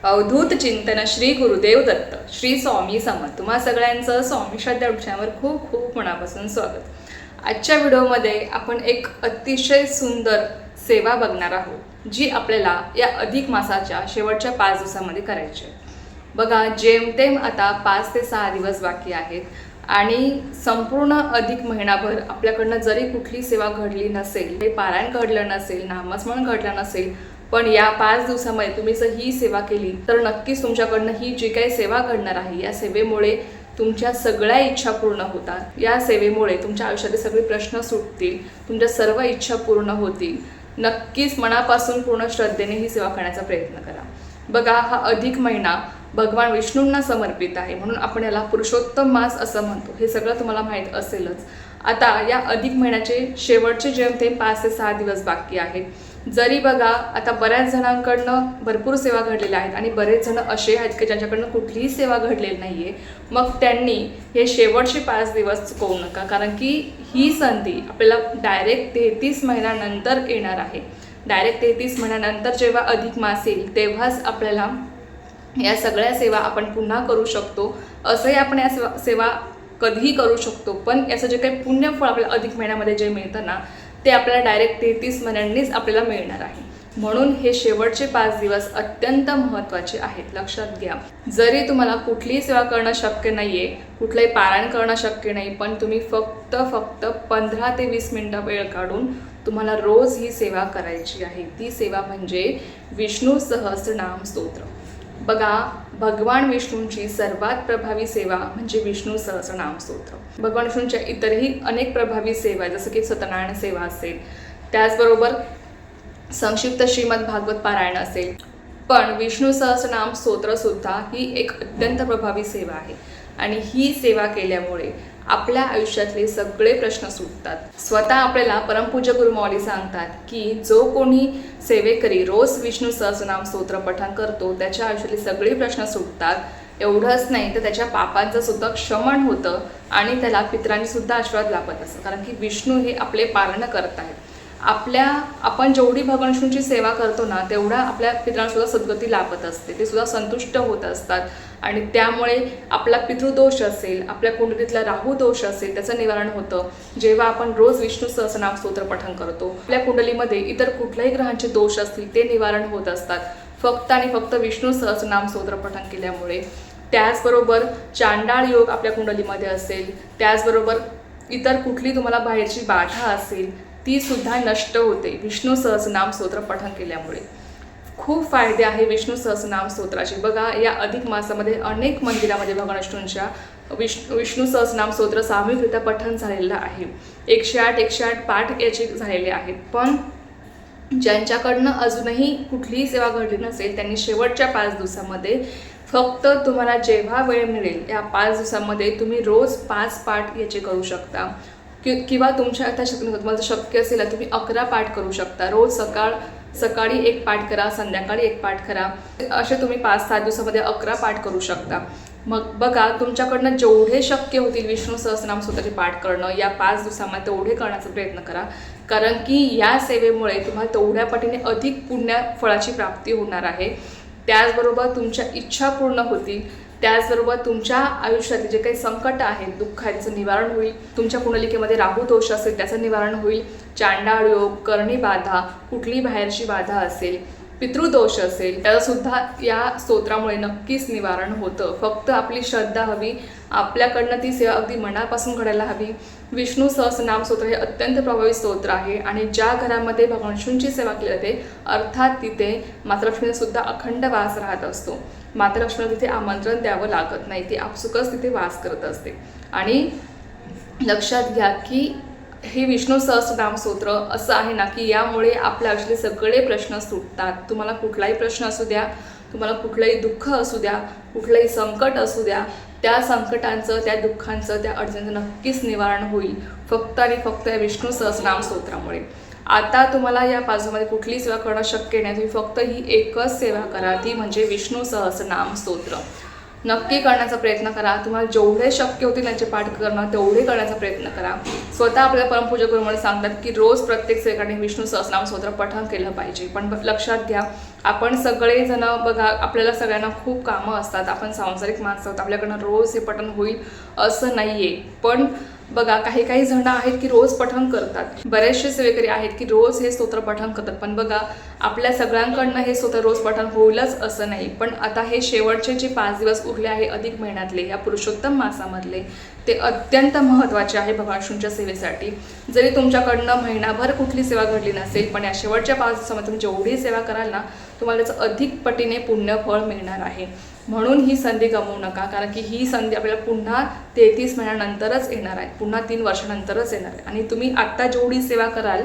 अवधूत चिंतन श्री गुरुदेव दत्त श्री स्वामी समर्थ तुम्हा सगळ्यांचं स्वामी श्रद्धा वृक्षावर खूप खूप मनापासून स्वागत। आजच्या व्हिडिओमध्ये आपण एक अतिशय सुंदर सेवा बघणार आहोत जी आपल्याला या अधिक मासाच्या शेवटच्या 5 दिवसांमध्ये करायची आहे। बघा, जेमतेम आता 5 ते 6 दिवस बाकी आहेत आणि संपूर्ण अधिक महिनाभर आपल्याकडनं जरी कुठली सेवा घडली नसेल, ते पारायण घडलं नसेल, नामस्मरण घडलं नसेल, पण या 5 दिवसामध्ये तुम्ही जर ही सेवा केली तर नक्कीच तुमच्याकडनं ही जी काही सेवा घडणार आहे या सेवेमुळे तुमच्या सगळ्या इच्छा पूर्ण होतात। या सेवेमुळे तुमच्या आयुष्यातील सगळे प्रश्न सुटतील, तुमच्या सर्व इच्छा पूर्ण होतील। नक्कीच मनापासून पूर्ण श्रद्धेने ही सेवा करण्याचा प्रयत्न करा। बघा, हा अधिक महिना भगवान विष्णूंना समर्पित आहे म्हणून आपण याला पुरुषोत्तम मास असं म्हणतो। हे सगळं तुम्हाला माहीत असेलच। आता या अधिक महिन्याचे शेवटचे जेमतेम 5 ते 6 दिवस बाकी आहेत। जरी बघा, आता बऱ्याच जणांकडनं भरपूर सेवा घडलेल्या आहेत आणि बरेच जण असे आहेत की ज्यांच्याकडनं कुठलीही सेवा घडलेली नाही आहे, मग त्यांनी हे शेवटचे 5 दिवस चुकवू नका, कारण की ही संधी आपल्याला डायरेक्ट 33 महिन्यानंतर येणार आहे। डायरेक्ट 33 महिन्यानंतर जेव्हा अधिक मास येईल तेव्हाच आपल्याला या सगळ्या सेवा आपण पुन्हा करू शकतो। असंही आपण या सेवा कधीही करू शकतो, पण याचं जे काही पुण्यफळ आपल्याला अधिक महिन्यामध्ये जे मिळतं ना, ते आपल्याला डायरेक्ट 33 महिन्यांनीच आपल्याला मिळणार आहे। म्हणून हे शेवटचे 5 दिवस अत्यंत महत्त्वाचे आहेत, लक्षात घ्या। जरी तुम्हाला कुठलीही सेवा करणं शक्य नाही आहे, कुठलंही पारायण करणं शक्य नाही, पण तुम्ही फक्त 15 ते 20 मिनिटं वेळ काढून तुम्हाला रोज ही सेवा करायची आहे। ती सेवा म्हणजे विष्णू सहस्त्रनाम स्तोत्र। बघा, भगवान विष्णूंची सर्वात प्रभावी सेवा म्हणजे विष्णू सहस्त्रनाम स्तोत्र। भगवान विष्णूंच्या इतरही अनेक प्रभावी सेवा आहेत, जसं की सत्यनारायण सेवा असेल, त्याचबरोबर संक्षिप्त श्रीमद भागवत पारायण असेल, पण विष्णू सहस्त्रनाम स्तोत्र सुद्धा ही एक अत्यंत प्रभावी सेवा आहे आणि ही सेवा केल्यामुळे आपल्या आयुष्यातले सगळे प्रश्न सुटतात। स्वतः आपल्याला परमपूज्य गुरुमाऊली सांगतात की जो कोणी सेवेकरी रोज विष्णू सहस्त्रनाम स्तोत्र पठण करतो त्याच्या आयुष्यातले सगळे प्रश्न सुटतात। एवढंच नाही तर त्याच्या पापांचं सुद्धा क्षमन होतं आणि त्याला पितरांनी सुद्धा आशीर्वाद लाभत असतं, कारण की विष्णू हे आपले पालन करत आहेत। आपण जेवढी भगवान विष्णूंची सेवा करतो ना, तेवढा आपल्या पितरांना सुद्धा सद्गती लाभत असते, ते सुद्धा संतुष्ट होत असतात आणि त्यामुळे आपला पितृदोष असेल, आपल्या कुंडलीतला राहू दोष असेल, त्याचं निवारण होतं जेव्हा आपण रोज विष्णू सहस्त्रनाम स्तोत्र पठण करतो। आपल्या कुंडलीमध्ये इतर कुठल्याही ग्रहांचे दोष असतील ते निवारण होत असतात फक्त आणि फक्त विष्णू सहस्त्रनाम स्तोत्र पठण केल्यामुळे। त्याचबरोबर चांडाळ योग आपल्या कुंडलीमध्ये असेल, त्याचबरोबर इतर कुठली तुम्हाला बाहेरची बाधा असेल ती सुद्धा नष्ट होते विष्णू सहस्त्रनाम स्तोत्र पठण केल्यामुळे। खूप फायदे आहे विष्णू सहस्त्रनाम स्तोत्राचे। बघा, या अधिक मासामध्ये अनेक मंदिरामध्ये भगवान विष्णूंच्या विष्णू सहस्त्रनाम स्तोत्र सामूहिकरित्या पठण झालेलं आहे। 108 पाठ याचे झालेले आहेत। पण ज्यांच्याकडनं अजूनही कुठलीही सेवा घडली नसेल त्यांनी शेवटच्या 5 दिवसामध्ये फक्त तुम्हाला जेव्हा वेळ मिळेल या 5 दिवसामध्ये तुम्ही रोज 5 पाठ याचे करू शकता, किंवा तुमच्या आता तुम्हाला शक्य असेल तुम्ही 11 पाठ करू शकता। रोज सकाळी 1 पाठ करा, संध्याकाळी 1 पाठ करा, असे तुम्ही 5-7 दिवसामध्ये 11 पाठ करू शकता। मग बघा, तुमच्याकडनं जेवढे शक्य होतील विष्णू सहस्त्रनाम स्तोत्राचे पाठ करणं या 5 दिवसामध्ये तेवढे करण्याचा प्रयत्न करा, कारण की या सेवेमुळे तुम्हाला तेवढ्या पटीने अधिक पुण्य फळाची प्राप्ती होणार आहे। त्याचबरोबर तुमच्या इच्छा पूर्ण होतील, त्याचबरोबर तुमच्या आयुष्यातील जे काही संकट आहेत, दुःख आहे, त्याचं निवारण होईल। तुमच्या कुंडलिकेमध्ये राहू दोष असेल त्याचं निवारण होईल। चांडाळ योग, करणी बाधा, कुठली बाहेरची बाधा असेल, पितृदोष असेल, त्याचंसुद्धा या स्तोत्रामुळे नक्कीच निवारण होतं। फक्त आपली श्रद्धा हवी, आपल्याकडनं ती सेवा अगदी मनापासून घडायला हवी। विष्णू सहस्त्रनाम स्तोत्र हे अत्यंत प्रभावी स्तोत्र आहे आणि ज्या घरामध्ये भगवान विष्णूंची सेवा केली जाते अर्थात तिथे मातालक्ष्मीचा सुद्धा अखंड वास राहत असतो। मातालक्ष्मीला तिथे आमंत्रण द्यावं लागत नाही, ती आपसुकच तिथे वास करत असते। आणि लक्षात घ्या की हे विष्णू सहस्त्रनाम स्तोत्र असं आहे ना की यामुळे आपल्या आयुष्यातले सगळे प्रश्न सुटतात। तुम्हाला कुठलाही प्रश्न असू द्या, तुम्हाला कुठलंही दुःख असू द्या, कुठलंही संकट असू द्या, त्या संकटांचं, त्या दुःखांचं, त्या अडचणींचं नक्कीच निवारण होईल फक्त आणि फक्त या विष्णू सहस्त्रनाम स्तोत्रामुळे। आता तुम्हाला या 5 दिवसामध्ये कुठलीही सेवा करणं शक्य नाही, तुम्ही फक्त ही एकच सेवा करा, ती म्हणजे विष्णू सहस्त्रनाम स्तोत्र। नक्की करण्याचा प्रयत्न करा. तुम्हाला जेवढे शक्य होतील त्यांचे पाठ करणं तेवढे करण्याचा प्रयत्न करा. स्वतः आपल्या परमपूज्य गुरुमुळे सांगतात की रोज प्रत्येक सेवेकाने विष्णू सहस्रनाम स्तोत्र पठण केलं पाहिजे. पण लक्षात घ्या, आपण सगळेजण बघा, आपल्याला सगळ्यांना खूप कामं असतात, आपण सांसारिक माणसं आहोत, आपल्याकडनं रोज हे पठण होईल असं नाही आहे. पण बघा, काही काही जण आहेत की रोज पठण करतात, बरेचसे सेवेकरी आहेत की रोज हे स्तोत्र पठण करतात. पण बघा, आपल्या सगळ्यांकडनं हे स्तोत्र रोज पठण होईलच असं नाही. पण आता हे शेवटचे जे 5 दिवस उरले आहे अधिक महिन्यातले, या पुरुषोत्तम मासामधले, ते अत्यंत महत्त्वाचे आहे भगवान विष्णूंच्या सेवेसाठी. जरी तुमच्याकडनं महिनाभर कुठली सेवा घडली नसेल, पण या शेवटच्या 5 दिवसामध्ये तुम्ही जेवढी सेवा कराल ना, तुम्हाला त्याचं अधिक पटीने पुण्यफळ मिळणार आहे. म्हणून ही संधी गमवू नका, कारण की ही संधी आपल्याला पुन्हा 33 महिन्यानंतरच येणार आहे, पुन्हा 3 वर्षानंतरच येणार आहे. आणि तुम्ही आत्ता जेवढी सेवा कराल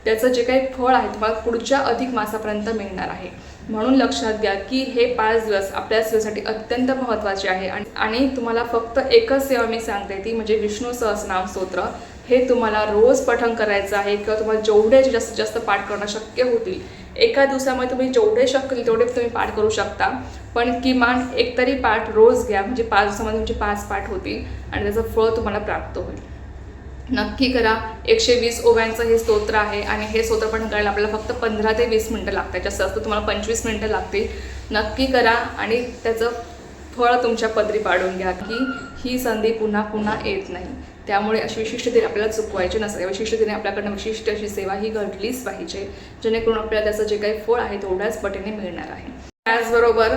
त्याचं जे काही फळ आहे तुम्हाला पुढच्या अधिक मासापर्यंत मिळणार आहे. म्हणून लक्षात घ्या की हे 5 दिवस आपल्या सेवेसाठी अत्यंत महत्त्वाचे आहे. आणि तुम्हाला फक्त एकच सेवा मी सांगते, ती म्हणजे विष्णू सहस्रनाम स्तोत्र. हे तुम्हाला रोज पठण करायचं आहे, किंवा तुम्हाला जेवढे जास्तीत जास्त पाठ करणं शक्य होतील, एका दिवसामध्ये तुम्ही जेवढे शक्य होतील तेवढे तुम्ही पाठ करू शकता. पण किमान एक तरी पाठ रोज घ्या, म्हणजे 5 दिवसामध्ये तुमचे 5 पाठ होतील आणि त्याचं फळ तुम्हाला प्राप्त होईल. नक्की करा. 120 ओव्यांचं हे स्तोत्र आहे आणि हे स्तोत्र पठण करायला आपल्याला फक्त 15 ते 20 मिनटं लागतात. जास्त असतं तुम्हाला 25 मिनटं लागतील. नक्की करा आणि त्याचं फळ तुमच्या पदरी पाडून घ्या की ही संधी पुन्हा पुन्हा येत नाही. त्यामुळे अशी विशिष्ट दिने आपल्याला चुकवायची नसते. या विशिष्ट दिने आपल्याकडनं विशिष्ट अशी सेवा ही घडलीच पाहिजे, जेणेकरून आपल्याला त्याचं जे काही फळ आहे तेवढ्याच पटीने मिळणार आहे. त्याचबरोबर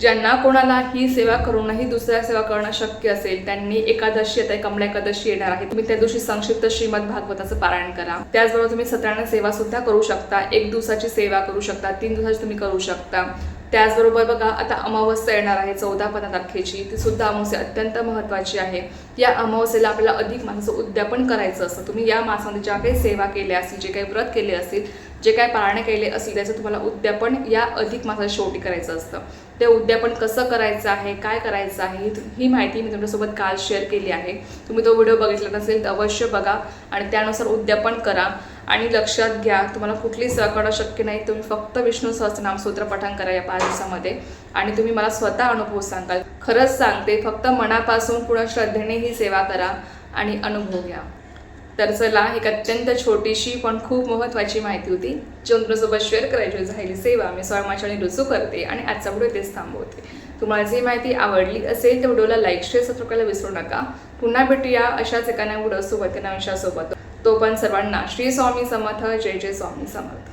ज्यांना कोणाला ही सेवा करूनही दुसऱ्या सेवा करणं शक्य असेल, त्यांनी एकादशी, आता कमला एकादशी येणार आहे, तुम्ही त्या दिवशी संक्षिप्त श्रीमद भागवताचं पारायण करा. त्याचबरोबर तुम्ही सत्यानारायण सेवा सुद्धा करू शकता, 1 दिवसाची सेवा करू शकता, 3 दिवसाची तुम्ही करू शकता. त्याचबरोबर बघा, आता अमावस्या येणार आहे 14-15 तारखेची, ती सुद्धा अमावस्या अत्यंत महत्त्वाची आहे. या अमावस्येला आपल्याला अधिक मासाचं उद्यापन करायचं असतं. तुम्ही या मासामध्ये ज्या काही सेवा केल्या असतील, जे काही व्रत केले असतील, जे काही पारायण केले असतील, त्याचं तुम्हाला उद्यापन या अधिक मासाच्या शेवटी करायचं असतं. ते उद्यापन कसं करायचं आहे, काय करायचं आहे, ही माहिती मी तुमच्यासोबत काल शेअर केली आहे. तुम्ही तो व्हिडिओ बघितला नसेल तर अवश्य बघा आणि त्यानुसार उद्यापन करा. आणि लक्षात घ्या, तुम्हाला कुठली सेवा करणं शक्य नाही, तुम्ही फक्त विष्णू सहस्रनाम स्तोत्र पठण करा या 5 दिवसामध्ये. आणि तुम्ही मला स्वतः अनुभव सांगाल. खरंच सांगते, फक्त मनापासून पूर्ण श्रद्धेने ही सेवा करा आणि अनुभव घ्या. तर चला, एक अत्यंत छोटीशी पण खूप महत्त्वाची माहिती होती, जी तुमच्यासोबत शेअर करायची झाली सेवा मी स्वयंमाचाने रुजू करते आणि आजचा व्हिडिओ तेच थांबवते. तुम्हाला जी माहिती आवडली असेल तर व्हिडिओला लाईक, शेअर, सबस्क्राईब करायला विसरू नका. पुन्हा भेटूया अशाच एका नव्या व्हिडिओसोबत, नव्या विषयासोबत. तो पण सर्वांना श्री स्वामी समर्थ. जय जय स्वामी समर्थ.